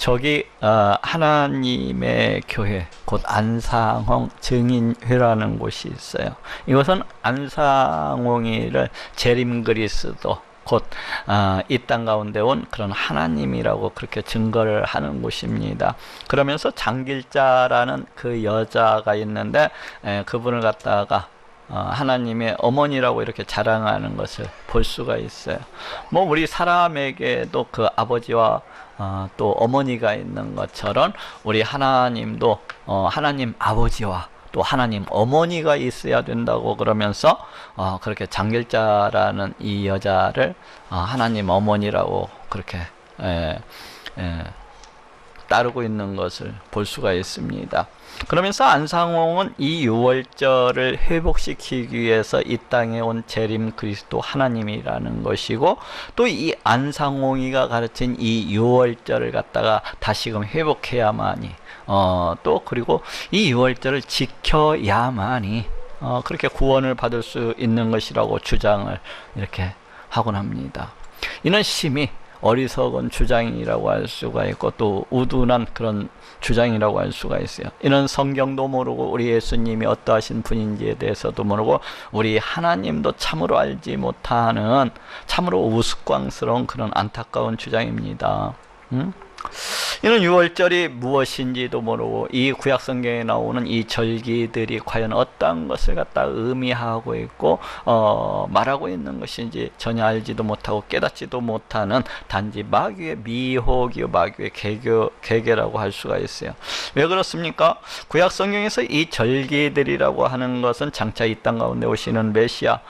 저기 하나님의 교회 곧 안상홍 증인회라는 곳이 있어요. 이것은 안상홍이를 재림 그리스도 곧 이 땅 가운데 온 그런 하나님이라고 그렇게 증거를 하는 곳입니다. 그러면서 장길자라는 그 여자가 있는데 그분을 갖다가 하나님의 어머니라고 이렇게 자랑하는 것을 볼 수가 있어요. 뭐 우리 사람에게도 그 아버지와 또 어머니가 있는 것처럼 우리 하나님도 하나님 아버지와 또 하나님 어머니가 있어야 된다고 그러면서 그렇게 장길자라는 이 여자를 하나님 어머니라고 그렇게 따르고 있는 것을 볼 수가 있습니다. 그러면서 안상홍은 이 유월절을 회복시키기 위해서 이 땅에 온 재림 그리스도 하나님이라는 것이고, 또 이 안상홍이가 가르친 이 유월절을 갖다가 다시금 회복해야만이 또 그리고 이 유월절을 지켜야만이 그렇게 구원을 받을 수 있는 것이라고 주장을 이렇게 하곤 합니다. 이는 심히 어리석은 주장이라고 할 수가 있고 또 우둔한 그런 주장이라고 할 수가 있어요. 이는 성경도 모르고 우리 예수님이 어떠하신 분인지에 대해서도 모르고 우리 하나님도 참으로 알지 못하는 참으로 우스꽝스러운 그런 안타까운 주장입니다. 이는 유월절이 무엇인지도 모르고 이 구약성경에 나오는 이 절기들이 과연 어떤 것을 갖다 의미하고 있고 말하고 있는 것인지 전혀 알지도 못하고 깨닫지도 못하는 단지 마귀의 미혹이요 마귀의 계계라고 할 수가 있어요. 왜 그렇습니까? 구약성경에서 이 절기들이라고 하는 것은 장차 이 땅 가운데 오시는 메시아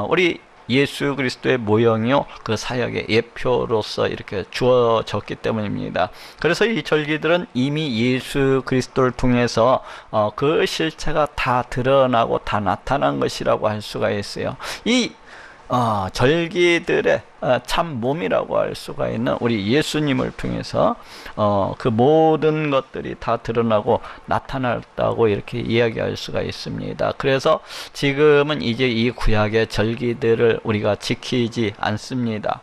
우리 예수 그리스도의 모형이요 그 사역의 예표로서 이렇게 주어졌기 때문입니다. 그래서 이 절기들은 이미 예수 그리스도를 통해서 그 실체가 다 드러나고 다 나타난 것이라고 할 수가 있어요. 이 절기들의 참 몸이라고 할 수가 있는 우리 예수님을 통해서 그 모든 것들이 다 드러나고 나타났다고 이렇게 이야기할 수가 있습니다. 그래서 지금은 이제 이 구약의 절기들을 우리가 지키지 않습니다.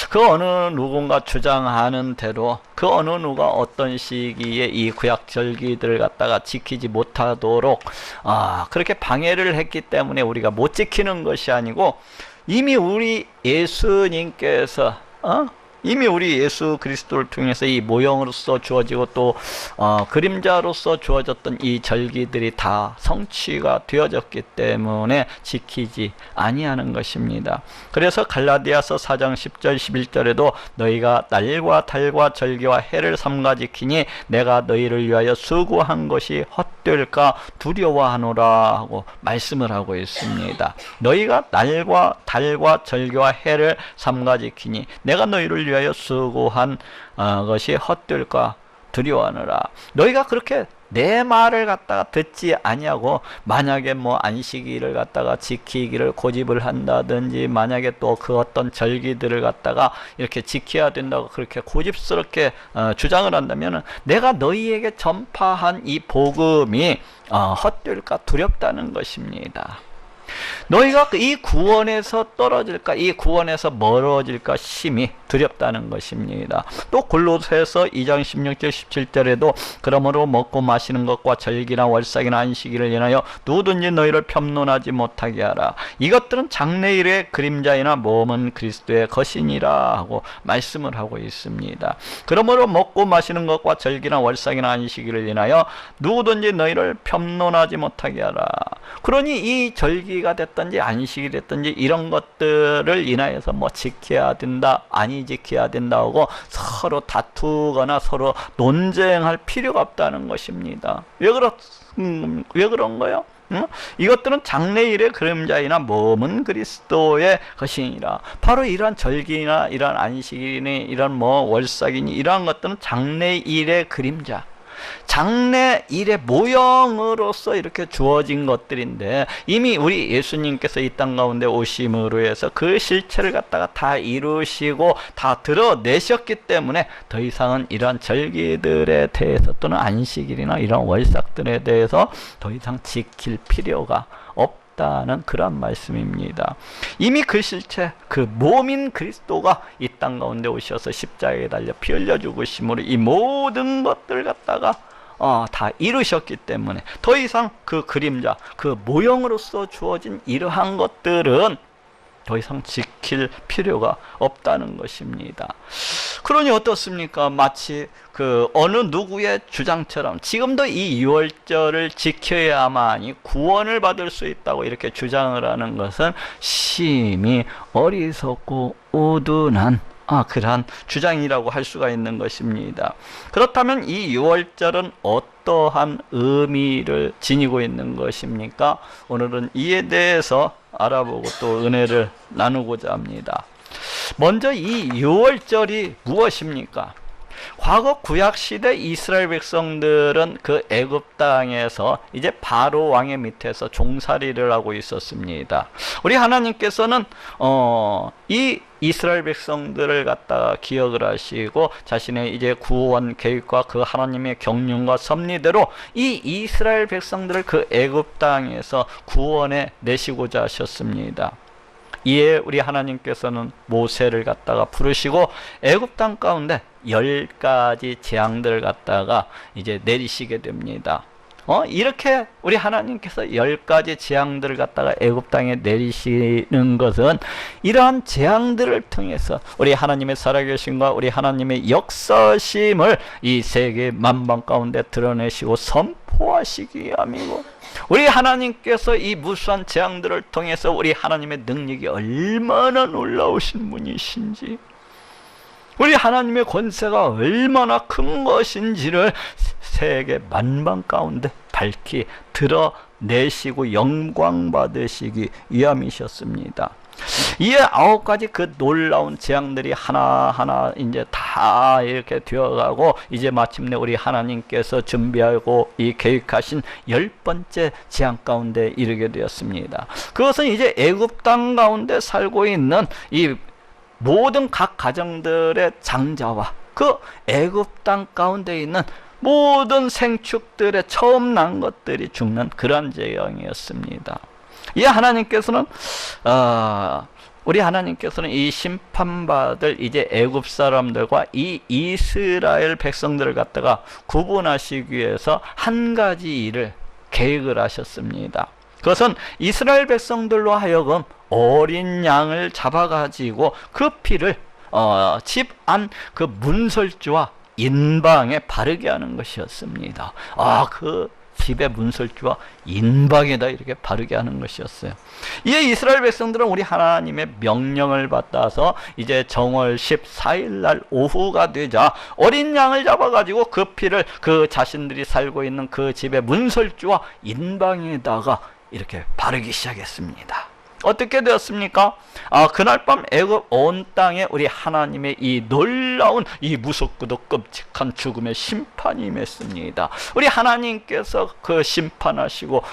그 어느 누군가 주장하는 대로 그 어느 누가 어떤 시기에 이 구약 절기들을 갖다가 지키지 못하도록 그렇게 방해를 했기 때문에 우리가 못 지키는 것이 아니고 이미 우리 예수님께서 이미 우리 예수 그리스도를 통해서 이 모형으로서 주어지고 또 그림자로서 주어졌던 이 절기들이 다 성취가 되어졌기 때문에 지키지 아니하는 것입니다. 그래서 갈라디아서 4장 10절 11절에도 너희가 날과 달과 절기와 해를 삼가 지키니 내가 너희를 위하여 수고한 것이 헛될까 두려워하노라 하고 말씀을 하고 있습니다. 너희가 날과 달과 절기와 해를 삼가 지키니 내가 너희를 위하여 수고한 것이 헛될까 두려워하느라. 너희가 그렇게 내 말을 갖다가 듣지 아니하고 만약에 뭐 안식일을 갖다가 지키기를 고집을 한다든지 만약에 또 그 어떤 절기들을 갖다가 이렇게 지켜야 된다고 그렇게 고집스럽게 주장을 한다면 내가 너희에게 전파한 이 복음이 헛될까 두렵다는 것입니다. 너희가 이 구원에서 떨어질까 이 구원에서 멀어질까 심히 두렵다는 것입니다. 또 골로새서 2장 16절 17절에도 그러므로 먹고 마시는 것과 절기나 월삭이나 안식일을 인하여 누구든지 너희를 편론하지 못하게 하라. 이것들은 장래일의 그림자이나 몸은 그리스도의 것이니라 하고 말씀을 하고 있습니다. 그러므로 먹고 마시는 것과 절기나 월삭이나 안식일을 인하여 누구든지 너희를 편론하지 못하게 하라. 그러니 이 절기가 됐든지 안식이 됐든지 이런 것들을 인하여서 뭐 지켜야 된다 아니 지켜야 된다 하고 서로 다투거나 서로 논쟁할 필요가 없다는 것입니다. 왜 그런 거예요? 이것들은 장래일의 그림자이나 몸은 그리스도의 것이니라. 바로 이러한 절기나 이러한 안식일이니 이런 뭐 월삭이니 이러한 것들은 장래일의 그림자 장래일의 모형으로서 이렇게 주어진 것들인데 이미 우리 예수님께서 이 땅 가운데 오심으로 해서 그 실체를 갖다가 다 이루시고 다 드러내셨기 때문에 더 이상은 이러한 절기들에 대해서 또는 안식일이나 이런 월삭들에 대해서 더 이상 지킬 필요가 없다. 있다는 그런 말씀입니다. 이미 그 실체, 그 몸인 그리스도가 이 땅 가운데 오셔서 십자가에 달려 피 흘려 죽으심으로 이 모든 것들 갖다가 다 이루셨기 때문에 더 이상 그 그림자, 그 모형으로서 주어진 이러한 것들은 더 이상 지킬 필요가 없다는 것입니다. 그러니 어떻습니까? 마치 그 어느 누구의 주장처럼 지금도 이 유월절을 지켜야만이 구원을 받을 수 있다고 이렇게 주장을 하는 것은 심히 어리석고 우둔한 그러한 주장이라고 할 수가 있는 것입니다. 그렇다면 이 유월절은 어떠한 의미를 지니고 있는 것입니까? 오늘은 이에 대해서 알아보고 또 은혜를 나누고자 합니다. 먼저 이 유월절이 무엇입니까? 과거 구약시대 이스라엘 백성들은 그 애굽 땅에서 이제 바로 왕의 밑에서 종살이를 하고 있었습니다. 우리 하나님께서는 이 이스라엘 백성들을 갖다가 기억을 하시고 자신의 이제 구원 계획과 그 하나님의 경륜과 섭리대로 이 이스라엘 백성들을 그 애굽 땅에서 구원해 내시고자 하셨습니다. 이에 우리 하나님께서는 모세를 갖다가 부르시고 애굽 땅 가운데 10가지 재앙들을 갖다가 이제 내리시게 됩니다. 이렇게 우리 하나님께서 10가지 재앙들을 갖다가 애굽 땅에 내리시는 것은 이러한 재앙들을 통해서 우리 하나님의 살아계심과 우리 하나님의 역사심을 이 세계 만방 가운데 드러내시고 선포하시기 위함이고, 우리 하나님께서 이 무수한 재앙들을 통해서 우리 하나님의 능력이 얼마나 놀라우신 분이신지, 우리 하나님의 권세가 얼마나 큰 것인지를 세계 만방 가운데 밝히 드러내시고 영광 받으시기 위함이셨습니다. 이에 9가지 그 놀라운 재앙들이 하나하나 이제 다 이렇게 되어가고 이제 마침내 우리 하나님께서 준비하고 이 계획하신 10번째 재앙 가운데 이르게 되었습니다. 그것은 이제 애굽 땅 가운데 살고 있는 이 모든 각 가정들의 장자와 그 애굽 땅 가운데 있는 모든 생축들의 처음 난 것들이 죽는 그런 재앙이었습니다. 이 하나님께서는 우리 하나님께서는 이 심판받을 이제 애굽 사람들과 이 이스라엘 백성들을 갖다가 구분하시기 위해서 한 가지 일을 계획을 하셨습니다. 그것은 이스라엘 백성들로 하여금 어린 양을 잡아가지고 그 피를 집 안 그 문설주와 인방에 바르게 하는 것이었습니다. 그 집의 문설주와 인방에다 이렇게 바르게 하는 것이었어요. 이에 이스라엘 백성들은 우리 하나님의 명령을 받아서 이제 정월 14일 날 오후가 되자 어린 양을 잡아가지고 그 피를 그 자신들이 살고 있는 그 집의 문설주와 인방에다가 이렇게 바르기 시작했습니다. 어떻게 되었습니까? 그날 밤 애굽 온 땅에 우리 하나님의 이 놀라운 이 무섭고도 끔찍한 죽음의 심판이 임했습니다. 우리 하나님께서 그 심판하시고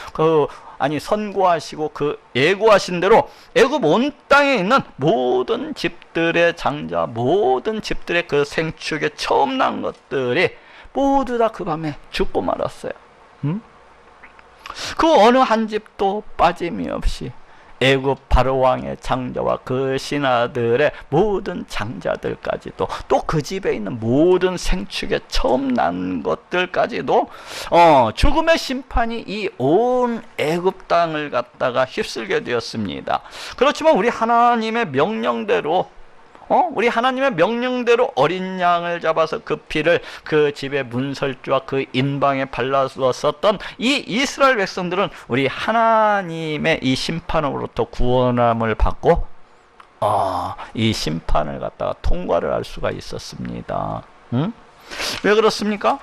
선고하시고 그 예고하신 대로 애굽 온 땅에 있는 모든 집들의 장자, 모든 집들의 그 생축에 처음 난 것들이 모두 다 그 밤에 죽고 말았어요. 그 어느 한 집도 빠짐이 없이 애굽 바로 왕의 장자와 그 신하들의 모든 장자들까지도, 또 그 집에 있는 모든 생축에 처음 난 것들까지도 죽음의 심판이 이 온 애굽 땅을 갖다가 휩쓸게 되었습니다. 그렇지만 우리 하나님의 명령대로 어린 양을 잡아서 그 피를 그 집의 문설주와 그 인방에 발라주었었던 이 이스라엘 백성들은 우리 하나님의 이 심판으로부터 구원함을 받고 이 심판을 갖다가 통과를 할 수가 있었습니다. 왜 그렇습니까?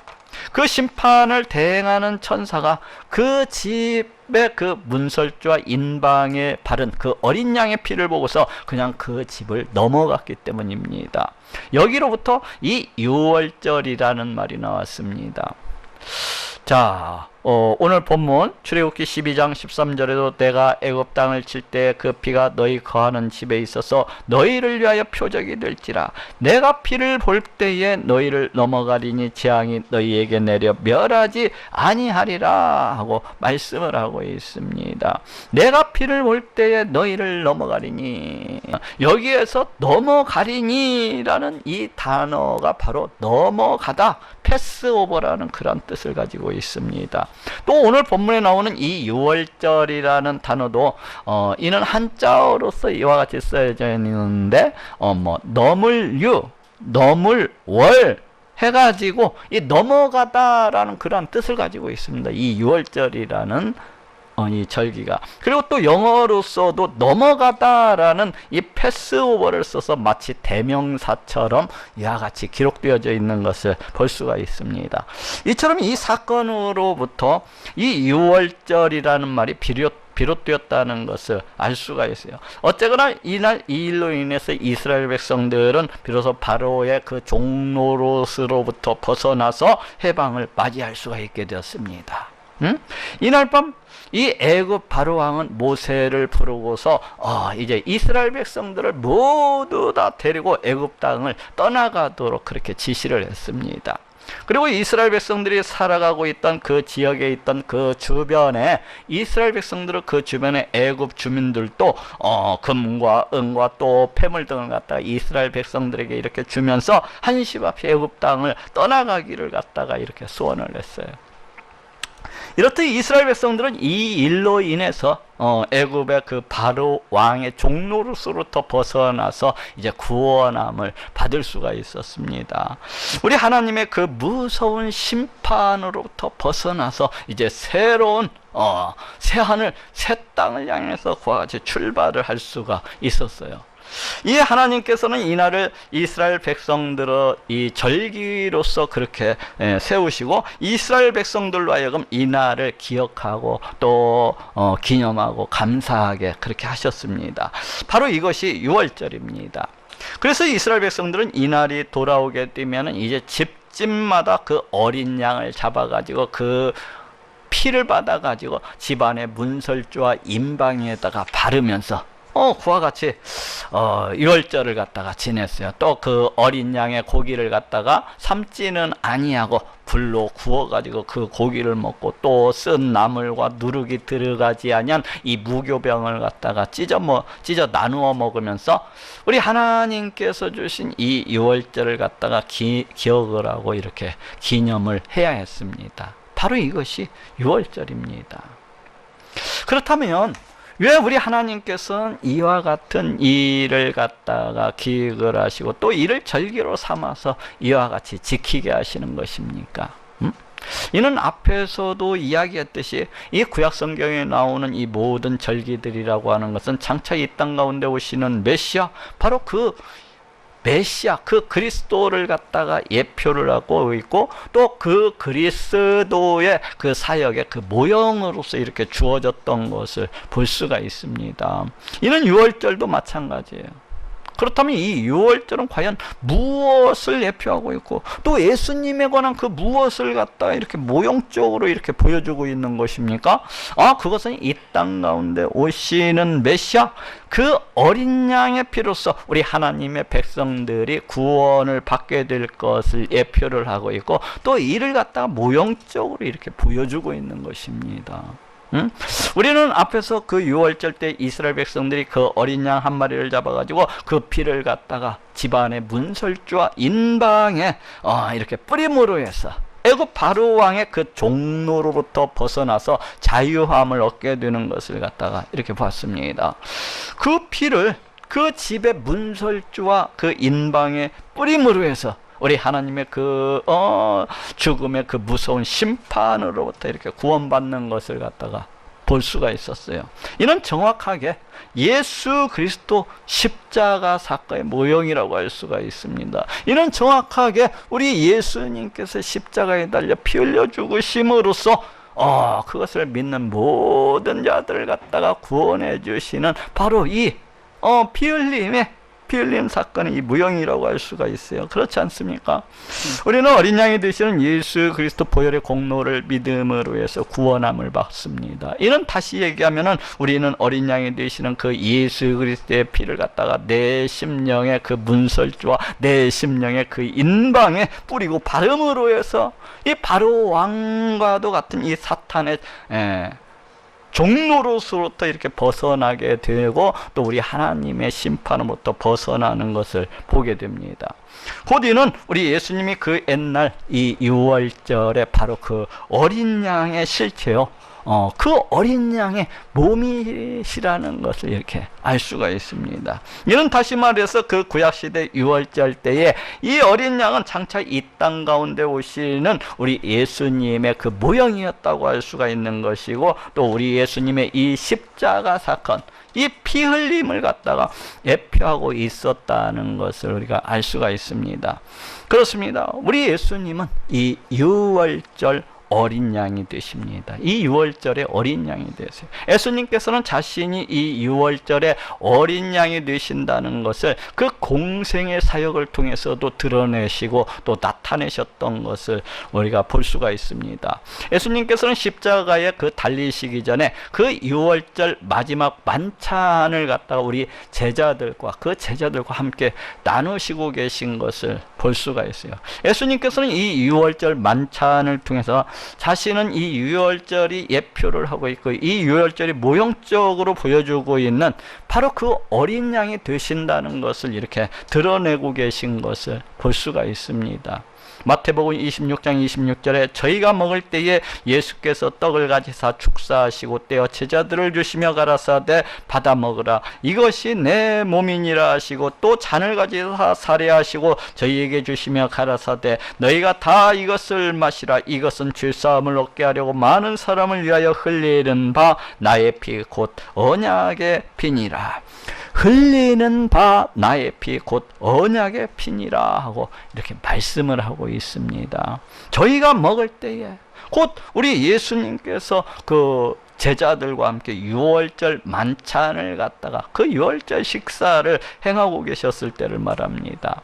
그 심판을 대행하는 천사가 그 집의 그 문설주와 인방에 바른 그 어린 양의 피를 보고서 그냥 그 집을 넘어갔기 때문입니다. 여기로부터 이 유월절이라는 말이 나왔습니다. 자, 오늘 본문 출애굽기 12장 13절에도 내가 애굽 땅을 칠 때 그 피가 너희 거하는 집에 있어서 너희를 위하여 표적이 될지라. 내가 피를 볼 때에 너희를 넘어가리니 재앙이 너희에게 내려 멸하지 아니하리라 하고 말씀을 하고 있습니다. 내가 피를 볼 때에 너희를 넘어가리니, 여기에서 넘어가리니라는 이 단어가 바로 넘어가다, 패스오버라는 그런 뜻을 가지고 있습니다. 또 오늘 본문에 나오는 이 유월절이라는 단어도 이는 한자어로서 이와 같이 쓰여져 있는데 넘을 유, 넘을 월 해가지고 이 넘어가다라는 그런 뜻을 가지고 있습니다. 이 유월절이라는 이 절기가. 그리고 또 영어로서도 넘어가다라는 이 패스오버를 써서 마치 대명사처럼 이와 같이 기록되어져 있는 것을 볼 수가 있습니다. 이처럼 이 사건으로부터 이 유월절이라는 말이 비롯되었다는 것을 알 수가 있어요. 어쨌거나 이날 이 일로 인해서 이스라엘 백성들은 비로소 바로의 그 종노릇으로부터 벗어나서 해방을 맞이할 수가 있게 되었습니다. 이날 밤 이 애굽 바로 왕은 모세를 부르고서 이제 이스라엘 백성들을 모두 다 데리고 애굽 땅을 떠나가도록 그렇게 지시를 했습니다. 그리고 이스라엘 백성들이 살아가고 있던 그 지역에 있던 그 주변에 이스라엘 백성들은 그 주변에 애굽 주민들도 금과 은과 또 폐물 등을 갖다가 이스라엘 백성들에게 이렇게 주면서 한시바피 애굽 땅을 떠나가기를 갖다가 이렇게 소원을 했어요. 이렇듯 이스라엘 백성들은 이 일로 인해서 애굽의 그 바로 왕의 종노릇으로부터 벗어나서 이제 구원함을 받을 수가 있었습니다. 우리 하나님의 그 무서운 심판으로부터 벗어나서 이제 새로운 새 하늘, 새 땅을 향해서 그와 같이 출발을 할 수가 있었어요. 이 하나님께서는 이날을 이스라엘 백성들의 이 절기로서 그렇게 세우시고 이스라엘 백성들로 하여금 이날을 기억하고 또 기념하고 감사하게 그렇게 하셨습니다. 바로 이것이 유월절입니다. 그래서 이스라엘 백성들은 이날이 돌아오게 되면 이제 집집마다 그 어린 양을 잡아가지고 그 피를 받아가지고 집안의 문설주와 임방에다가 바르면서 그와 같이 유월절을 갖다가 지냈어요. 또 그 어린 양의 고기를 갖다가 삶지는 아니하고 불로 구워가지고 그 고기를 먹고 또 쓴 나물과 누룩이 들어가지 아니한 이 무교병을 갖다가 찢어 나누어 먹으면서 우리 하나님께서 주신 이 유월절을 갖다가 기억을 하고 이렇게 기념을 해야 했습니다. 바로 이것이 유월절입니다. 그렇다면 왜 우리 하나님께서는 이와 같은 일을 갖다가 기획을 하시고 또 이를 절기로 삼아서 이와 같이 지키게 하시는 것입니까? 이는 앞에서도 이야기했듯이 이 구약 성경에 나오는 이 모든 절기들이라고 하는 것은 장차 이 땅 가운데 오시는 메시아, 바로 그 메시아, 그 그리스도를 갖다가 예표를 하고 있고 또 그 그리스도의 그 사역의 그 모형으로서 이렇게 주어졌던 것을 볼 수가 있습니다. 이는 유월절도 마찬가지예요. 그렇다면 이 유월절은 과연 무엇을 예표하고 있고 또 예수님에 관한 그 무엇을 갖다 이렇게 모형적으로 이렇게 보여주고 있는 것입니까? 그것은 이 땅 가운데 오시는 메시아, 그 어린 양의 피로써 우리 하나님의 백성들이 구원을 받게 될 것을 예표를 하고 있고 또 이를 갖다가 모형적으로 이렇게 보여주고 있는 것입니다. 우리는 앞에서 그 유월절 때 이스라엘 백성들이 그 어린 양 한 마리를 잡아가지고 그 피를 갖다가 집안의 문설주와 인방에 이렇게 뿌림으로 해서 애굽 바로 왕의 그 종노로부터 벗어나서 자유함을 얻게 되는 것을 갖다가 이렇게 봤습니다. 그 피를 그 집의 문설주와 그 인방에 뿌림으로 해서 우리 하나님의 그 죽음의 그 무서운 심판으로부터 이렇게 구원받는 것을 갖다가 볼 수가 있었어요. 이는 정확하게 예수 그리스도 십자가 사건의 모형이라고 할 수가 있습니다. 이는 정확하게 우리 예수님께서 십자가에 달려 피 흘려 죽으심으로써 그것을 믿는 모든 자들을 갖다가 구원해 주시는 바로 이 피 흘림의 피 흘림 사건이 이 무형이라고 할 수가 있어요. 그렇지 않습니까? 우리는 어린 양이 되시는 예수 그리스도 보혈의 공로를 믿음으로 해서 구원함을 받습니다. 이는 다시 얘기하면은 우리는 어린 양이 되시는 그 예수 그리스도의 피를 갖다가 내 심령의 그 문설주와 내 심령의 그 인방에 뿌리고 바름으로 해서 이 바로 왕과도 같은 이 사탄의 종로로서부터 이렇게 벗어나게 되고 또 우리 하나님의 심판으로부터 벗어나는 것을 보게 됩니다. 곧 이는 우리 예수님이 그 옛날 이 유월절에 바로 그 어린 양의 실체요. 그 어린 양의 몸이시라는 것을 이렇게 알 수가 있습니다. 이는 다시 말해서 그 구약시대 유월절 때에 이 어린 양은 장차 이 땅 가운데 오시는 우리 예수님의 그 모형이었다고 할 수가 있는 것이고 또 우리 예수님의 이 십자가 사건, 이 피 흘림을 갖다가 예표하고 있었다는 것을 우리가 알 수가 있습니다. 그렇습니다. 우리 예수님은 이 유월절 어린 양이 되십니다. 이 유월절에 어린 양이 되세요. 예수님께서는 자신이 이 유월절에 어린 양이 되신다는 것을 그 공생의 사역을 통해서도 드러내시고 또 나타내셨던 것을 우리가 볼 수가 있습니다. 예수님께서는 십자가에 그 달리시기 전에 그 유월절 마지막 만찬을 갖다가 우리 제자들과 함께 나누시고 계신 것을 볼 수가 있어요. 예수님께서는 이 유월절 만찬을 통해서 자신은 이 유월절이 예표를 하고 있고 이 유월절이 모형적으로 보여주고 있는 바로 그 어린 양이 되신다는 것을 이렇게 드러내고 계신 것을 볼 수가 있습니다. 마태복음 26장 26절에 저희가 먹을 때에 예수께서 떡을 가지사 축사하시고 떼어 제자들을 주시며 가라사대 받아 먹으라 이것이 내 몸이니라 하시고 또 잔을 가지사 사례하시고 저희에게 주시며 가라사대 너희가 다 이것을 마시라 이것은 죄사함을 얻게 하려고 많은 사람을 위하여 흘리는 바 나의 피 곧 언약의 피니라. 흘리는 바 나의 피 곧 언약의 피니라 하고 이렇게 말씀을 하고 있습니다. 저희가 먹을 때에 곧 우리 예수님께서 그 제자들과 함께 유월절 만찬을 갖다가 그 유월절 식사를 행하고 계셨을 때를 말합니다.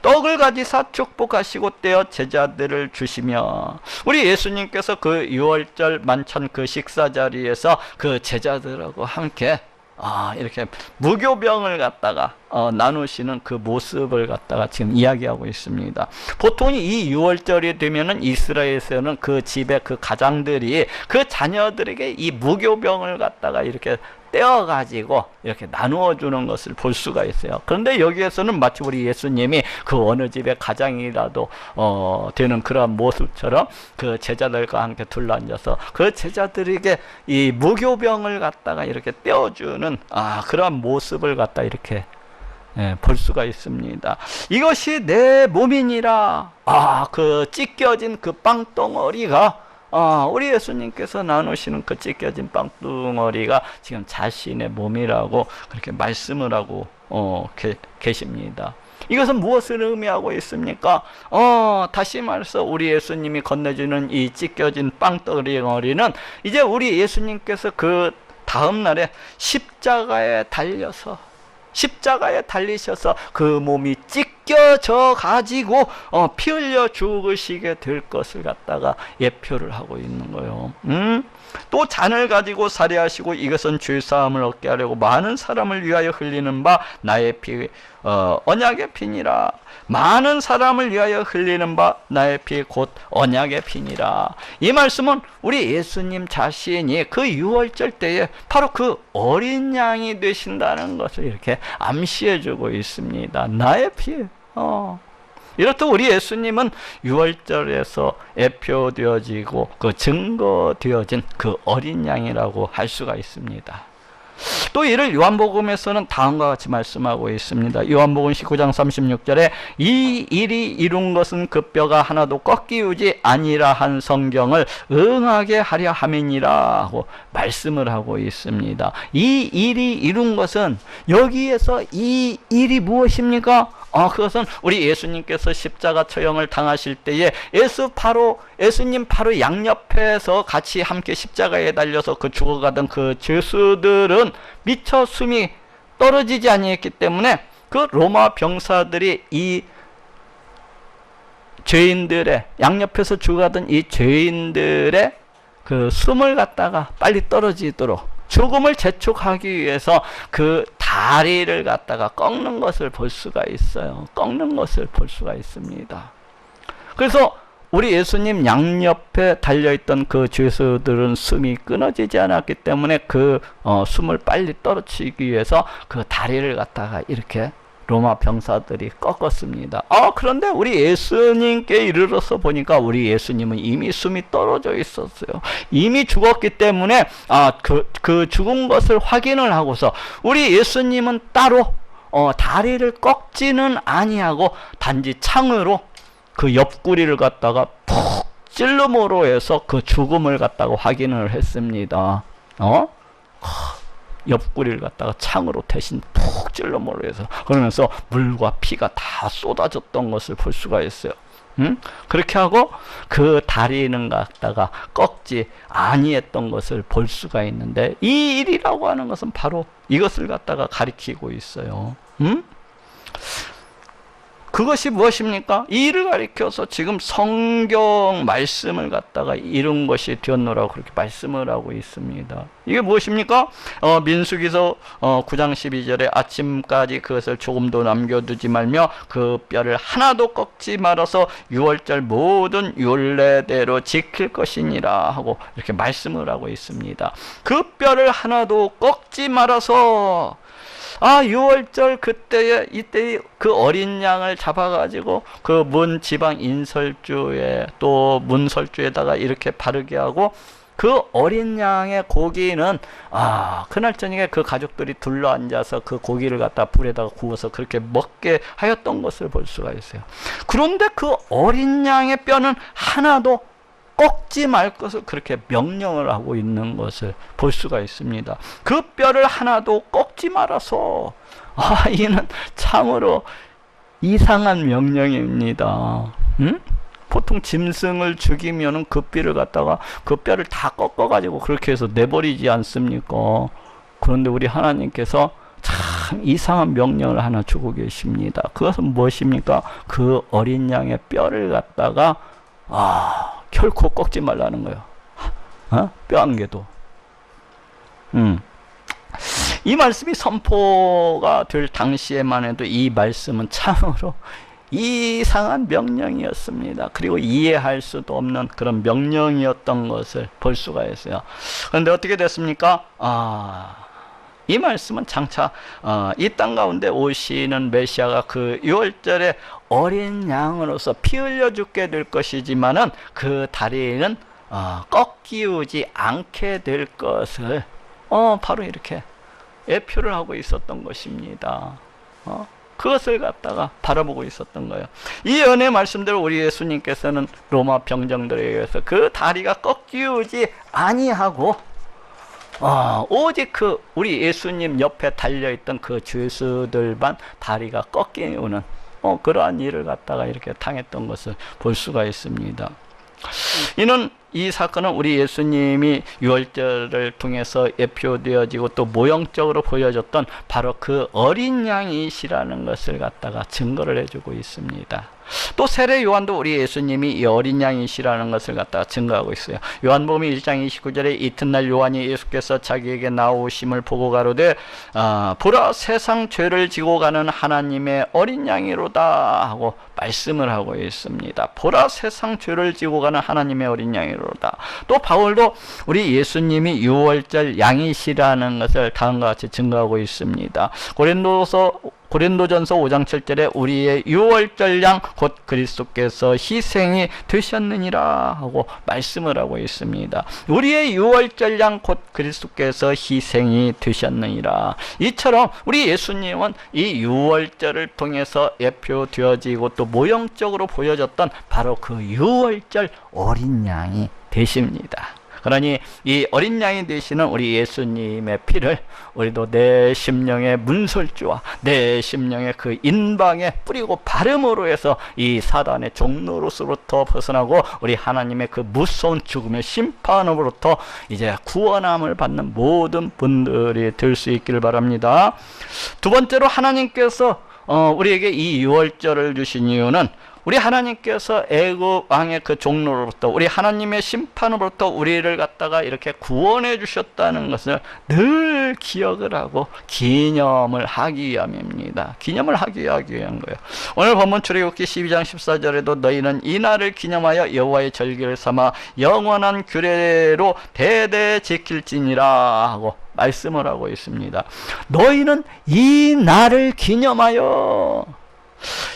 떡을 가지사 축복하시고 떼어 제자들을 주시며 우리 예수님께서 그 유월절 만찬 그 식사 자리에서 그 제자들하고 함께 이렇게 무교병을 갖다가 나누시는 그 모습을 갖다가 지금 이야기하고 있습니다. 보통 이 유월절이 되면은 이스라엘에서는 그 집에 그 가장들이 그 자녀들에게 이 무교병을 갖다가 이렇게 떼어가지고 이렇게 나누어 주는 것을 볼 수가 있어요. 그런데 여기에서는 마치 우리 예수님이 그 어느 집의 가장이라도 되는 그런 모습처럼 그 제자들과 함께 둘러앉아서 그 제자들에게 이 무교병을 갖다가 이렇게 떼어주는 그런 모습을 갖다 이렇게 볼 수가 있습니다. 이것이 내 몸이니라. 그 찢겨진 그 빵덩어리가 우리 예수님께서 나누시는 그 찢겨진 빵덩어리가 지금 자신의 몸이라고 그렇게 말씀을 하고 계십니다. 이것은 무엇을 의미하고 있습니까? 다시 말해서 우리 예수님이 건네주는 이 찢겨진 빵덩어리는 이제 우리 예수님께서 그 다음 날에 십자가에 달리셔서 그 몸이 찢겨져 가지고 피 흘려 죽으시게 될 것을 갖다가 예표를 하고 있는 거예요. 또 잔을 가지고 사례하시고 이것은 죄사함을 얻게 하려고 많은 사람을 위하여 흘리는 바 나의 피 언약의 피니라. 많은 사람을 위하여 흘리는 바 나의 피 곧 언약의 피니라. 이 말씀은 우리 예수님 자신이 그 유월절 때에 바로 그 어린 양이 되신다는 것을 이렇게 암시해 주고 있습니다. 나의 피. 이렇듯 우리 예수님은 유월절에서 예표되어지고 그 증거되어진 그 어린 양이라고 할 수가 있습니다. 또 이를 요한복음에서는 다음과 같이 말씀하고 있습니다. 요한복음 19장 36절에 이 일이 이룬 것은 그 뼈가 하나도 꺾이우지 아니라 한 성경을 응하게 하려 함이니라 하고 말씀을 하고 있습니다. 이 일이 이룬 것은 여기에서 이 일이 무엇입니까? 그것은 우리 예수님께서 십자가 처형을 당하실 때에 예수님 바로 양옆에서 같이 함께 십자가에 달려서 그 죽어가던 그 죄수들은 미처 숨이 떨어지지 아니했기 때문에 그 로마 병사들이 이 죄인들의, 양옆에서 죽어가던 이 죄인들의 그 숨을 갖다가 빨리 떨어지도록 죽음을 재촉하기 위해서 그 다리를 갖다가 꺾는 것을 볼 수가 있어요. 꺾는 것을 볼 수가 있습니다. 그래서 우리 예수님 양옆에 달려있던 그 죄수들은 숨이 끊어지지 않았기 때문에 그 숨을 빨리 떨어뜨리기 위해서 그 다리를 갖다가 이렇게 로마 병사들이 꺾었습니다. 그런데 우리 예수님께 이르러서 보니까 우리 예수님은 이미 숨이 떨어져 있었어요. 이미 죽었기 때문에 그 죽은 것을 확인을 하고서 우리 예수님은 따로 다리를 꺾지는 아니하고 단지 창으로 그 옆구리를 갖다가 푹 찔름으로 해서 그 죽음을 갖다가 확인을 했습니다. 옆구리를 갖다가 창으로 대신 푹 찔러으로 해서, 그러면서 물과 피가 다 쏟아졌던 것을 볼 수가 있어요. 그렇게 하고 그 다리는 갖다가 꺾지 아니했던 것을 볼 수가 있는데, 이 일이라고 하는 것은 바로 이것을 갖다가 가리키고 있어요. 그것이 무엇입니까? 이 일을 가리켜서 지금 성경 말씀을 갖다가 이룬 것이 되었노라고 그렇게 말씀을 하고 있습니다. 이게 무엇입니까? 민수기서 9장 12절에 아침까지 그것을 조금도 남겨두지 말며 그 뼈를 하나도 꺾지 말아서 유월절 모든 율례대로 지킬 것이니라 하고 이렇게 말씀을 하고 있습니다. 그 뼈를 하나도 꺾지 말아서, 유월절 이때 그 어린 양을 잡아가지고 그 문 지방 인설주에 또 문설주에다가 이렇게 바르게 하고, 그 어린 양의 고기는 그날 저녁에 그 가족들이 둘러 앉아서 그 고기를 갖다 불에다가 구워서 그렇게 먹게 하였던 것을 볼 수가 있어요. 그런데 그 어린 양의 뼈는 하나도 꺾지 말 것을 그렇게 명령을 하고 있는 것을 볼 수가 있습니다. 그 뼈를 하나도 꺾지 말아서, 이는 참으로 이상한 명령입니다. 보통 짐승을 죽이면은 그 뼈를 갖다가 그 뼈를 다 꺾어가지고 그렇게 해서 내버리지 않습니까? 그런데 우리 하나님께서 참 이상한 명령을 하나 주고 계십니다. 그것은 무엇입니까? 그 어린 양의 뼈를 갖다가 결코 꺾지 말라는 거예요. 뼈 한 개도. 이 말씀이 선포가 될 당시에만 해도 이 말씀은 참으로 이상한 명령이었습니다. 그리고 이해할 수도 없는 그런 명령이었던 것을 볼 수가 있어요. 그런데 어떻게 됐습니까? 이 말씀은 장차 이 땅 가운데 오시는 메시아가 그 유월절에 어린 양으로서 피 흘려 죽게 될 것이지만은 그 다리는 꺾이우지 않게 될 것을 바로 이렇게 예표를 하고 있었던 것입니다. 그것을 갖다가 바라보고 있었던 거예요. 이 은혜 말씀대로 우리 예수님께서는 로마 병정들에 의해서 그 다리가 꺾이우지 아니하고 오직 그 우리 예수님 옆에 달려있던 그 죄수들만 다리가 꺾이는 그러한 일을 갖다가 이렇게 당했던 것을 볼 수가 있습니다. 이는 이 사건은 우리 예수님이 유월절을 통해서 예표되어지고 또 모형적으로 보여졌던 바로 그 어린 양이시라는 것을 갖다가 증거를 해주고 있습니다. 또 세례 요한도 우리 예수님이 이 어린 양이시라는 것을 갖다가 증거하고 있어요. 요한복음 1장 29절에 이튿날 요한이 예수께서 자기에게 나오심을 보고 가로되 보라 세상 죄를 지고 가는 하나님의 어린 양이로다 하고 말씀을 하고 있습니다. 보라 세상 죄를 지고 가는 하나님의 어린 양이로다. 또 바울도 우리 예수님이 유월절 양이시라는 것을 다음과 같이 증거하고 있습니다. 고린도전서 5장 7절에 우리의 유월절 양 곧 그리스도께서 희생이 되셨느니라 하고 말씀을 하고 있습니다. 우리의 유월절 양 곧 그리스도께서 희생이 되셨느니라. 이처럼 우리 예수님은 이 유월절을 통해서 예표되어지고 또 모형적으로 보여졌던 바로 그 유월절 어린 양이 되십니다. 그러니 이 어린 양이 되시는 우리 예수님의 피를 우리도 내 심령의 문설주와 내 심령의 그 인방에 뿌리고 바름으로 해서 이 사단의 종노릇으로부터 벗어나고 우리 하나님의 그 무서운 죽음의 심판으로부터 이제 구원함을 받는 모든 분들이 될 수 있기를 바랍니다. 두 번째로 하나님께서 우리에게 이 유월절을 주신 이유는 우리 하나님께서 애굽 왕의 그 종로로부터 우리 하나님의 심판으로부터 우리를 갖다가 이렇게 구원해 주셨다는 것을 늘 기억을 하고 기념을 하기 위함입니다. 기념을 하기 위한 거예요. 오늘 본문 출애굽기 12장 14절에도 너희는 이 날을 기념하여 여호와의 절기를 삼아 영원한 규례로 대대 지킬지니라 하고 말씀을 하고 있습니다. 너희는 이 날을 기념하여.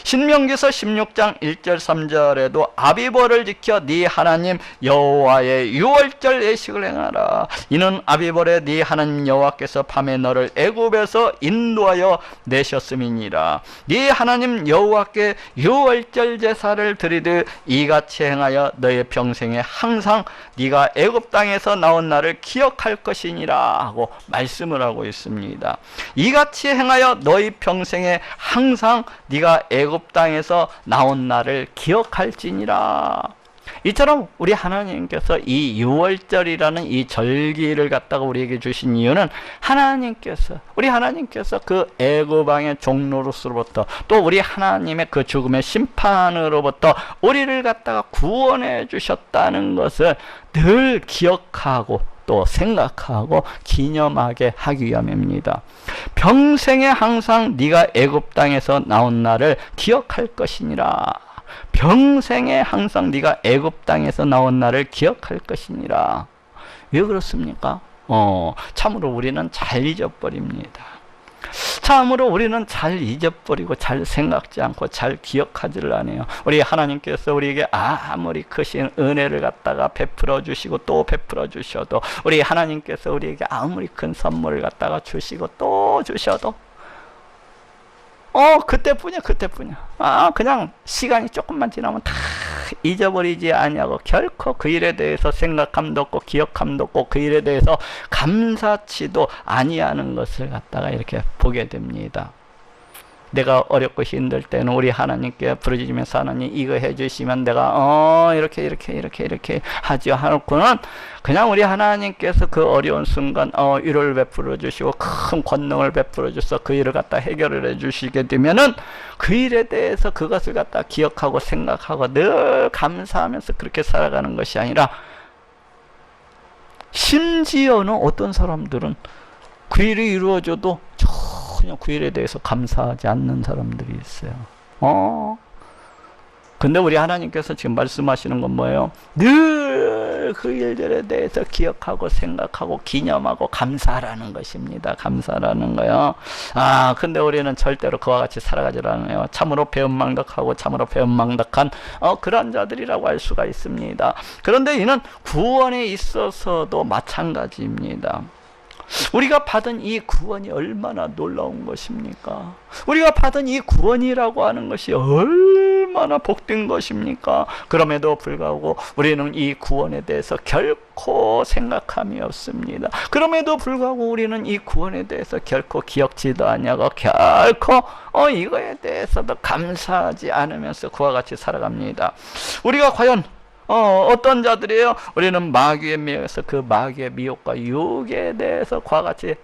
신명기서 16장 1절 3절에도 아비벌을 지켜 네 하나님 여호와의 유월절 예식을 행하라. 이는 아비벌에 네 하나님 여호와께서 밤에 너를 애굽에서 인도하여 내셨음이니라. 네 하나님 여호와께 유월절 제사를 드리듯 이같이 행하여 너의 평생에 항상 네가 애굽 땅에서 나온 날을 기억할 것이니라 하고 말씀을 하고 있습니다. 이같이 행하여 너희 평생에 항상 네가 애굽 땅에서 나온 날을 기억할지니라. 이처럼 우리 하나님께서 이 유월절이라는 이 절기를 갖다가 우리에게 주신 이유는 우리 하나님께서 그 애굽 왕의 종로로서부터 또 우리 하나님의 그 죽음의 심판으로부터 우리를 갖다가 구원해 주셨다는 것을 늘 기억하고 또 생각하고 기념하게 하기 위함입니다. 평생에 항상 네가 애굽 땅에서 나온 날을 기억할 것이니라. 평생에 항상 네가 애굽 땅에서 나온 날을 기억할 것이니라. 왜 그렇습니까? 참으로 우리는 잘 잊어버립니다. 참으로 우리는 잘 잊어버리고 잘 생각지 않고 잘 기억하지를 않아요. 우리 하나님께서 우리에게 아무리 크신 은혜를 갖다가 베풀어 주시고 또 베풀어 주셔도, 우리 하나님께서 우리에게 아무리 큰 선물을 갖다가 주시고 또 주셔도 그때뿐이야. 그냥 시간이 조금만 지나면 다 잊어버리지 아니하고 결코 그 일에 대해서 생각함도 없고 기억함도 없고 그 일에 대해서 감사치도 아니하는 것을 갖다가 이렇게 보게 됩니다. 내가 어렵고 힘들 때는 우리 하나님께 부르짖으면서 하나님 이거 해주시면 내가 이렇게 하지 않고는 그냥 우리 하나님께서 그 어려운 순간 위로를 베풀어 주시고 큰 권능을 베풀어 주셔서 그 일을 갖다 해결을 해 주시게 되면은 그 일에 대해서 그것을 갖다 기억하고 생각하고 늘 감사하면서 그렇게 살아가는 것이 아니라, 심지어는 어떤 사람들은 그 일이 이루어져도 전혀 그 일에 대해서 감사하지 않는 사람들이 있어요. 근데 우리 하나님께서 지금 말씀하시는 건 뭐예요? 늘 그 일들에 대해서 기억하고 생각하고 기념하고 감사하라는 것입니다. 감사라는 거요. 근데 우리는 절대로 그와 같이 살아가지 않아요. 참으로 배은망덕하고 참으로 배은망덕한 그런 자들이라고 할 수가 있습니다. 그런데 이는 구원에 있어서도 마찬가지입니다. 우리가 받은 이 구원이 얼마나 놀라운 것입니까? 우리가 받은 이 구원이라고 하는 것이 얼마나 복된 것입니까? 그럼에도 불구하고 우리는 이 구원에 대해서 결코 생각함이 없습니다. 그럼에도 불구하고 우리는 이 구원에 대해서 결코 기억지도 아니하고 결코 이거에 대해서도 감사하지 않으면서 그와 같이 살아갑니다. 우리가 과연 어떤 자들이에요? 우리는 마귀에 미혹해서 그 마귀의 미혹과 유혹에 대해서 그와 같이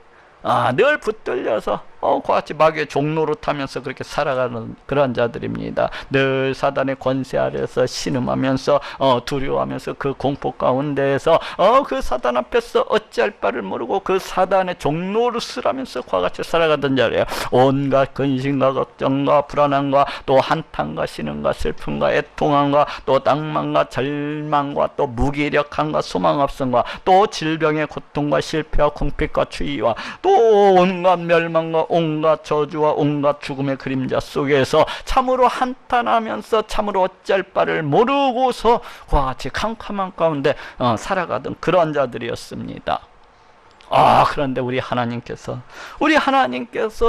늘 붙들려서 그와 같이 마귀의 종로로 타면서 그렇게 살아가는 그런 자들입니다. 늘 사단의 권세 아래서 신음하면서 두려워하면서 그 공포 가운데에서 그 사단 앞에서 어찌할 바를 모르고 그 사단의 종노릇을 하면서 그와 같이 살아가던 자리에요. 온갖 근심과 걱정과 불안함과 또 한탄과 신음과 슬픔과 애통함과 또 낭만과 절망과 또 무기력함과 소망 없음과 또 질병의 고통과 실패와 궁핍과 추위와 또 온갖 멸망과 온갖 저주와 온갖 죽음의 그림자 속에서 참으로 한탄하면서 참으로 어찌할 바를 모르고서 그와 같이 캄캄한 가운데 살아가던 그런 자들이었습니다. 그런데 우리 하나님께서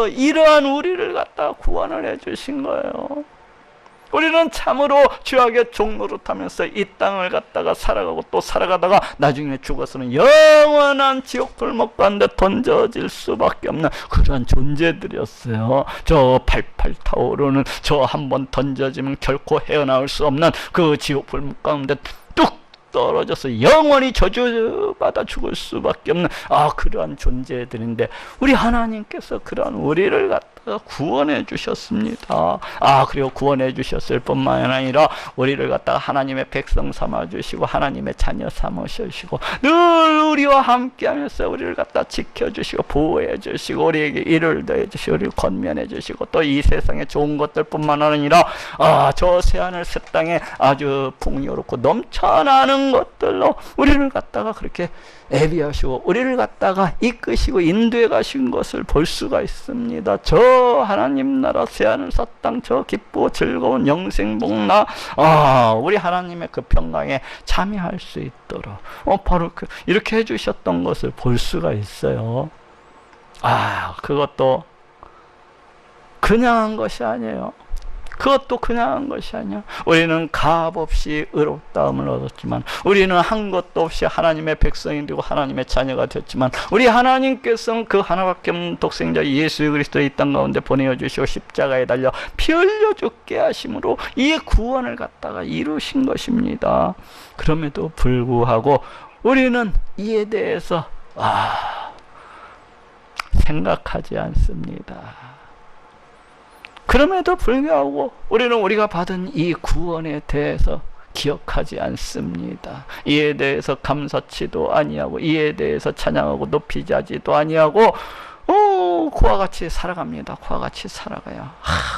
이러한 우리를 갖다 구원을 해주신 거예요. 우리는 참으로 죄악의 종로로 타면서 이 땅을 갖다가 살아가고 또 살아가다가 나중에 죽어서는 영원한 지옥 불목 가운데 던져질 수밖에 없는 그런 존재들이었어요. 저 팔팔 타오르는 저 한번 던져지면 결코 헤어나올 수 없는 그 지옥 불목 가운데 뚝 떨어져서 영원히 저주받아 죽을 수밖에 없는 그러한 존재들인데, 우리 하나님께서 그러한 우리를 갖다 갖다가 구원해 주셨습니다. 그리고 구원해 주셨을 뿐만 아니라 우리를 갖다가 하나님의 백성 삼아 주시고 하나님의 자녀 삼아 주시고 늘 우리와 함께 하면서 우리를 갖다 지켜 주시고 보호해 주시고 우리에게 일을 더해 주시고 우리를 권면해 주시고 또 이 세상의 좋은 것들뿐만 아니라 저 새하늘 새 땅에 아주 풍요롭고 넘쳐나는 것들로 우리를 갖다가 그렇게 애비하시고 우리를 갖다가 이끄시고 인도해 가신 것을 볼 수가 있습니다. 저 하나님 나라 새하늘 새 땅 저 기쁘고 즐거운 영생복나 우리 하나님의 그 평강에 참여할 수 있도록 바로 이렇게 해주셨던 것을 볼 수가 있어요. 그것도 그냥 한 것이 아니에요. 그것도 그냥 한 것이 아니야. 우리는 값없이 의롭다함을 얻었지만 우리는 한 것도 없이 하나님의 백성이 되고 하나님의 자녀가 되었지만 우리 하나님께서는 그 하나밖에 없는 독생자 예수 그리스도를 이 땅 가운데 보내주시고 십자가에 달려 피 흘려 죽게 하심으로 이 구원을 갖다가 이루신 것입니다. 그럼에도 불구하고 우리는 이에 대해서 생각하지 않습니다. 그럼에도 불구하고 우리는 우리가 받은 이 구원에 대해서 기억하지 않습니다. 이에 대해서 감사치도 아니하고 이에 대해서 찬양하고 높이자지도 아니하고 그와 같이 살아갑니다. 그와 같이 살아가요.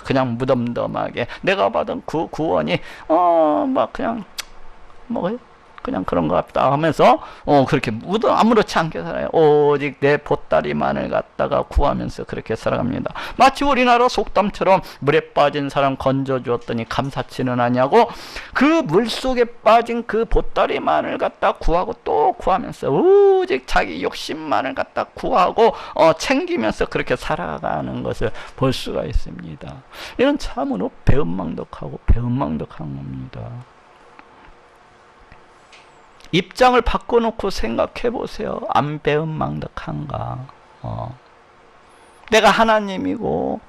그냥 무덤덤하게 내가 받은 그 구원이 그냥 그런 것 같다 하면서 그렇게 아무렇지 않게 살아요. 오직 내 보따리만을 갖다가 구하면서 그렇게 살아갑니다. 마치 우리나라 속담처럼 물에 빠진 사람 건져주었더니 감사치는 아니하고 그 물속에 빠진 그 보따리만을 갖다 구하고 또 구하면서 오직 자기 욕심만을 갖다 구하고 챙기면서 그렇게 살아가는 것을 볼 수가 있습니다. 이런 참으로 배은망덕하고 배은망덕한 겁니다. 입장을 바꿔놓고 생각해 보세요. 안 배은망덕한가? 내가 하나님이고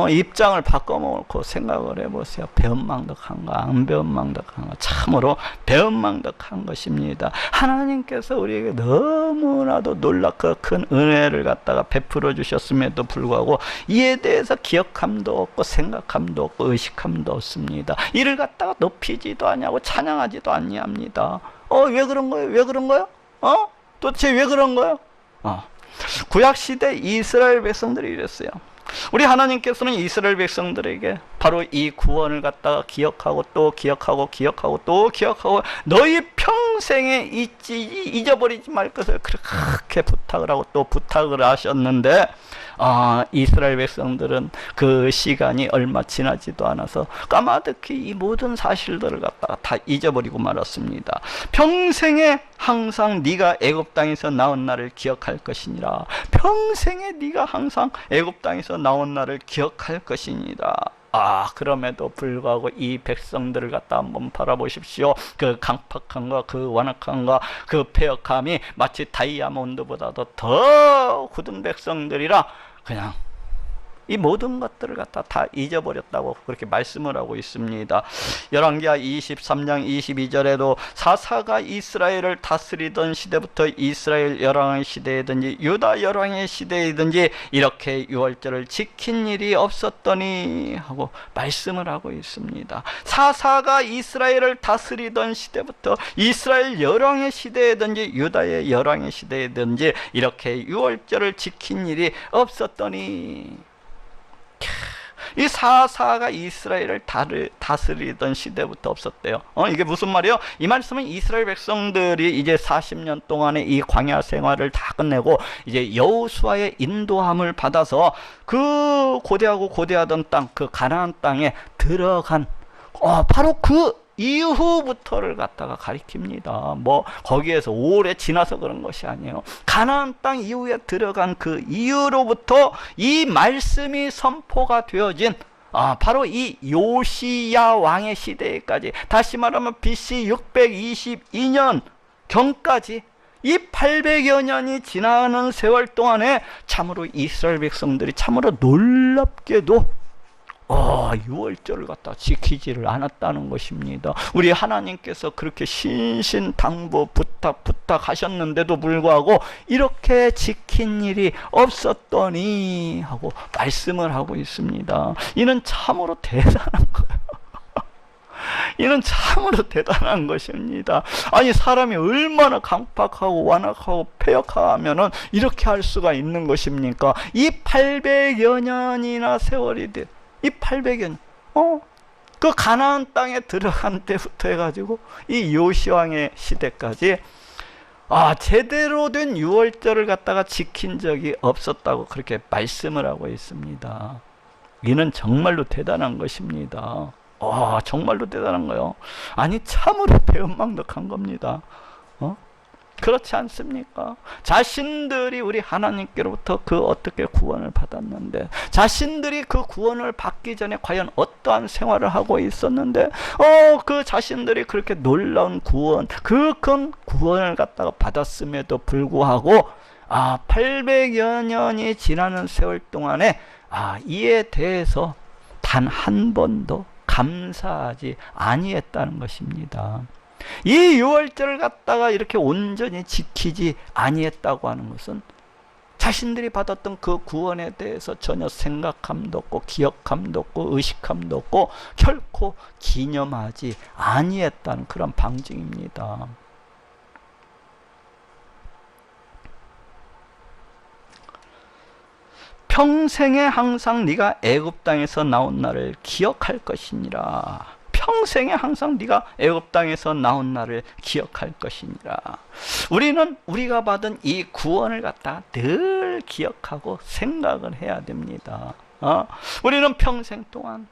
입장을 바꿔놓고 생각을 해보세요. 배은망덕한가? 안 배은망덕한가? 참으로 배은망덕한 것입니다. 하나님께서 우리에게 너무나도 놀랍고 큰 은혜를 갖다가 베풀어 주셨음에도 불구하고 이에 대해서 기억함도 없고 생각함도 없고 의식함도 없습니다. 이를 갖다가 높이지도 아니하고 찬양하지도 아니합니다. 왜 그런 거예요? 왜 그런 거예요? 도대체 왜 그런 거예요? 구약시대 이스라엘 백성들이 이랬어요. 우리 하나님께서는 이스라엘 백성들에게 바로 이 구원을 갖다가 기억하고 또 기억하고 기억하고 또 기억하고 너희 평생에 잊어버리지 말 것을 그렇게 부탁을 하고 또 부탁을 하셨는데 이스라엘 백성들은 그 시간이 얼마 지나지도 않아서 까마득히 이 모든 사실들을 갖다가 다 잊어버리고 말았습니다. 평생에 항상 네가 애굽 땅에서 나온 날을 기억할 것이니라. 평생에 네가 항상 애굽 땅에서 나온 날을 기억할 것이니라. 그럼에도 불구하고 이 백성들을 갖다 한번 바라보십시오. 그 강팍함과 그 완악함과 그 폐역함이 마치 다이아몬드보다도 더 굳은 백성들이라 그냥 이 모든 것들을 갖다 다 잊어버렸다고 그렇게 말씀을 하고 있습니다. 열왕기하 23장 22절에도 사사가 이스라엘을 다스리던 시대부터 이스라엘 열왕의 시대이든지 유다 열왕의 시대이든지 이렇게 유월절을 지킨 일이 없었더니 하고 말씀을 하고 있습니다. 사사가 이스라엘을 다스리던 시대부터 이스라엘 열왕의 시대이든지 유다의 열왕의 시대이든지 이렇게 유월절을 지킨 일이 없었더니 이 사사가 이스라엘을 다스리던 시대부터 없었대요. 이게 무슨 말이에요? 이 말씀은 이스라엘 백성들이 이제 40년 동안의 이 광야 생활을 다 끝내고 이제 여호수아의 인도함을 받아서 그 고대하고 고대하던 땅, 그 가나안 땅에 들어간 바로 그 이후부터를 갖다가 가리킵니다. 거기에서 오래 지나서 그런 것이 아니에요. 가나안 땅 이후에 들어간 그 이후로부터 이 말씀이 선포가 되어진 바로 이 요시야 왕의 시대까지, 다시 말하면 BC 622년 경까지 이 800여 년이 지나는 세월 동안에 참으로 이스라엘 백성들이 참으로 놀랍게도 유월절을 갖다 지키지를 않았다는 것입니다. 우리 하나님께서 그렇게 신신당부 부탁하셨는데도 불구하고 이렇게 지킨 일이 없었더니 하고 말씀을 하고 있습니다. 이는 참으로 대단한 거예요. 이는 참으로 대단한 것입니다. 아니, 사람이 얼마나 강팍하고 완악하고 패역하면은 이렇게 할 수가 있는 것입니까? 이 800여 년이나 세월이 돼. 이 800여 년, 그 가나안 땅에 들어간 때부터 해가지고 이 요시왕의 시대까지 제대로 된 유월절을 갖다가 지킨 적이 없었다고 그렇게 말씀을 하고 있습니다. 이는 정말로 대단한 것입니다. 정말로 대단한 거요. 아니, 참으로 배은망덕한 겁니다. 그렇지 않습니까? 자신들이 우리 하나님께로부터 그 어떻게 구원을 받았는데, 자신들이 그 구원을 받기 전에 과연 어떠한 생활을 하고 있었는데, 그 자신들이 그렇게 놀라운 구원, 그 큰 구원을 갖다가 받았음에도 불구하고 800여 년이 지나는 세월 동안에 이에 대해서 단 한 번도 감사하지 아니했다는 것입니다. 이 유월절을 갖다가 이렇게 온전히 지키지 아니했다고 하는 것은 자신들이 받았던 그 구원에 대해서 전혀 생각함도 없고 기억함도 없고 의식함도 없고 결코 기념하지 아니했다는 그런 방증입니다. 평생에 항상 네가 애굽 땅에서 나온 날을 기억할 것이니라. 평생에 항상 네가 애굽 땅에서 나온 날을 기억할 것이니라. 우리는 우리가 받은 이 구원을 갖다가 늘 기억하고 생각을 해야 됩니다. 우리는 평생 동안,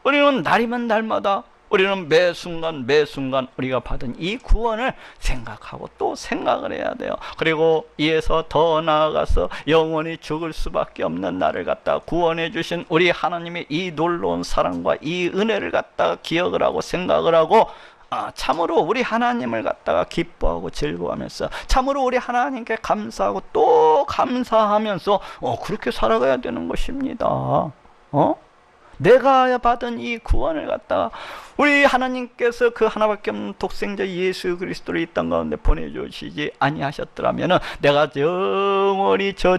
우리는 날이면 날마다, 우리는 매 순간 우리가 받은 이 구원을 생각하고 또 생각을 해야 돼요. 그리고 이에서 더 나아가서 영원히 죽을 수밖에 없는 나를 갖다가 구원해 주신 우리 하나님의 이 놀라운 사랑과 이 은혜를 갖다가 기억을 하고 생각을 하고 참으로 우리 하나님을 갖다가 기뻐하고 즐거워하면서 참으로 우리 하나님께 감사하고 또 감사하면서 그렇게 살아가야 되는 것입니다. 내가 받은 이 구원을 갖다가 우리 하나님께서 그 하나밖에 없는 독생자 예수 그리스도를 이 땅 가운데 보내주시지 아니하셨더라면 내가 영원히 저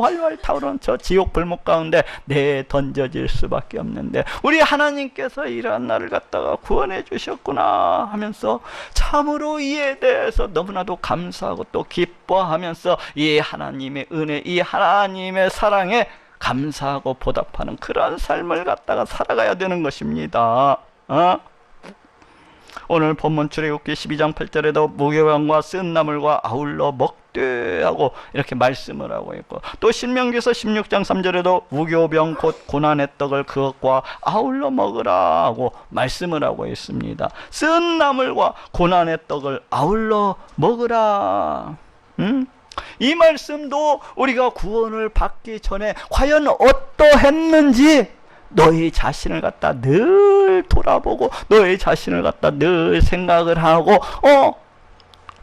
활활 타오르는 저 지옥 불목 가운데 던져질 수밖에 없는데 우리 하나님께서 이러한 나를 갖다가 구원해 주셨구나 하면서 참으로 이에 대해서 너무나도 감사하고 또 기뻐하면서 이 하나님의 은혜, 이 하나님의 사랑에 감사하고 보답하는 그러한 삶을 갖다가 살아가야 되는 것입니다. 오늘 본문 출애굽기 12장 8절에도 무교병과 쓴 나물과 아울러 먹되 하고 이렇게 말씀을 하고 있고, 또 신명기서 16장 3절에도 무교병 곧 고난의 떡을 그것과 아울러 먹으라 하고 말씀을 하고 있습니다. 쓴 나물과 고난의 떡을 아울러 먹으라. 이 말씀도 우리가 구원을 받기 전에 과연 어떠했는지 너희 자신을 갖다 늘 돌아보고 너희 자신을 갖다 늘 생각을 하고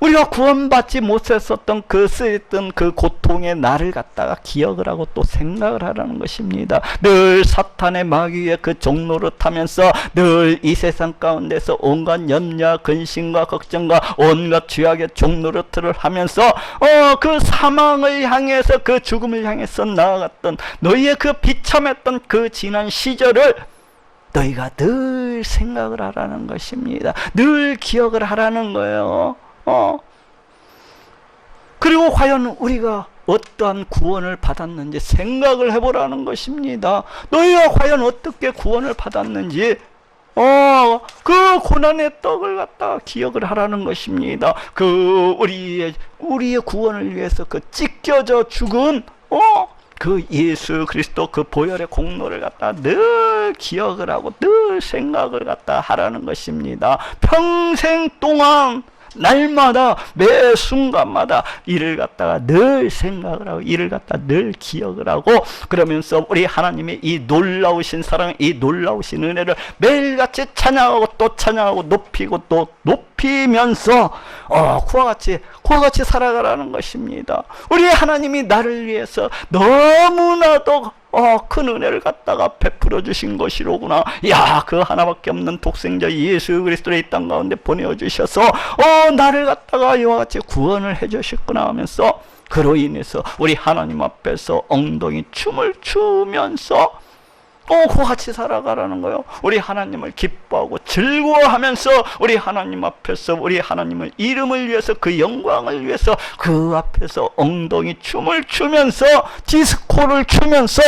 우리가 구원받지 못했었던 그 쓰였던 그 고통의 날을 갖다가 기억을 하고 또 생각을 하라는 것입니다. 늘 사탄의 마귀의 그 종노릇하면서 늘 이 세상 가운데서 온갖 염려, 근심과 걱정과 온갖 죄악의 종노릇을 하면서 그 사망을 향해서 그 죽음을 향해서 나아갔던 너희의 그 비참했던 그 지난 시절을 너희가 늘 생각을 하라는 것입니다. 늘 기억을 하라는 거예요. 그리고 과연 우리가 어떠한 구원을 받았는지 생각을 해보라는 것입니다. 너희가 과연 어떻게 구원을 받았는지 그 고난의 떡을 갖다가 기억을 하라는 것입니다. 그 우리의 구원을 위해서 그 찢겨져 죽은 그 예수 그리스도 그 보혈의 공로를 갖다 늘 기억을 하고 늘 생각을 갖다 하라는 것입니다. 평생 동안 날마다 매 순간마다 이를 갖다가 늘 생각을 하고 이를 갖다 늘 기억을 하고 그러면서 우리 하나님의 이 놀라우신 사랑, 이 놀라우신 은혜를 매일같이 찬양하고 또 찬양하고 높이고 또 높이면서 그와 같이 살아가라는 것입니다. 우리 하나님이 나를 위해서 너무나도 큰 은혜를 갖다가 베풀어 주신 것이로구나. 야, 그 하나밖에 없는 독생자 예수 그리스도를 이 땅 가운데 보내주셔서 나를 갖다가 이와 같이 구원을 해 주셨구나 하면서, 그로 인해서 우리 하나님 앞에서 엉덩이 춤을 추면서 그와 같이 살아가라는 거예요. 우리 하나님을 기뻐하고 즐거워하면서 우리 하나님 앞에서 우리 하나님의 이름을 위해서, 그 영광을 위해서 그 앞에서 엉덩이 춤을 추면서, 디스코를 추면서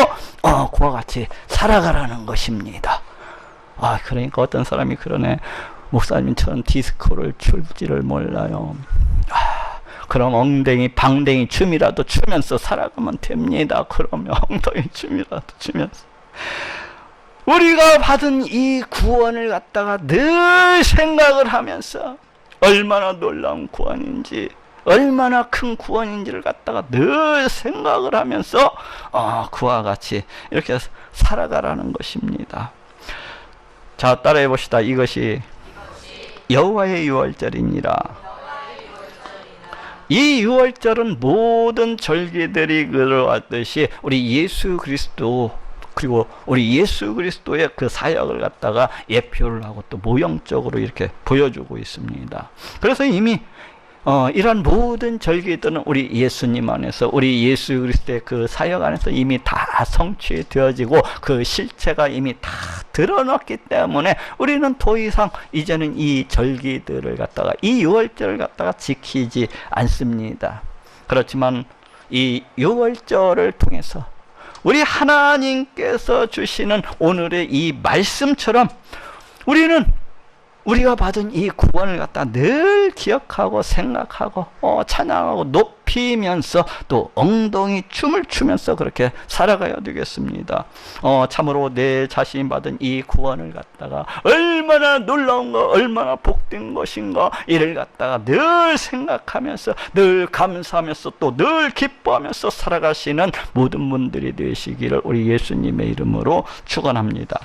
그와 같이 살아가라는 것입니다. 그러니까 어떤 사람이 그러네. 목사님처럼 디스코를 출지를 몰라요. 그럼 엉덩이 방댕이 춤이라도 추면서 살아가면 됩니다. 그러면 엉덩이 춤이라도 추면서 우리가 받은 이 구원을 갖다가 늘 생각을 하면서 얼마나 놀라운 구원인지, 얼마나 큰 구원인지를 갖다가 늘 생각을 하면서 그와 같이 이렇게 살아가라는 것입니다. 자, 따라해 봅시다. 이것이 여호와의 유월절이니라. 이 유월절은 모든 절기들이 그러하듯이 우리 예수 그리스도, 그리고 우리 예수 그리스도의 그 사역을 갖다가 예표를 하고 또 모형적으로 이렇게 보여주고 있습니다. 그래서 이미 이런 모든 절기들은 우리 예수님 안에서, 우리 예수 그리스도의 그 사역 안에서 이미 다 성취되어지고 그 실체가 이미 다 드러났기 때문에 우리는 더 이상 이제는 이 절기들을 갖다가, 이 유월절을 갖다가 지키지 않습니다. 그렇지만 이 유월절을 통해서 우리 하나님께서 주시는 오늘의 이 말씀처럼 우리는 우리가 받은 이 구원을 갖다 늘 기억하고 생각하고 찬양하고 높이면서 또 엉덩이 춤을 추면서 그렇게 살아가야 되겠습니다. 참으로 내 자신이 받은 이 구원을 갖다가 얼마나 놀라운가, 얼마나 복된 것인가, 이를 갖다가 늘 생각하면서, 늘 감사하면서, 또 늘 기뻐하면서 살아가시는 모든 분들이 되시기를 우리 예수님의 이름으로 축원합니다.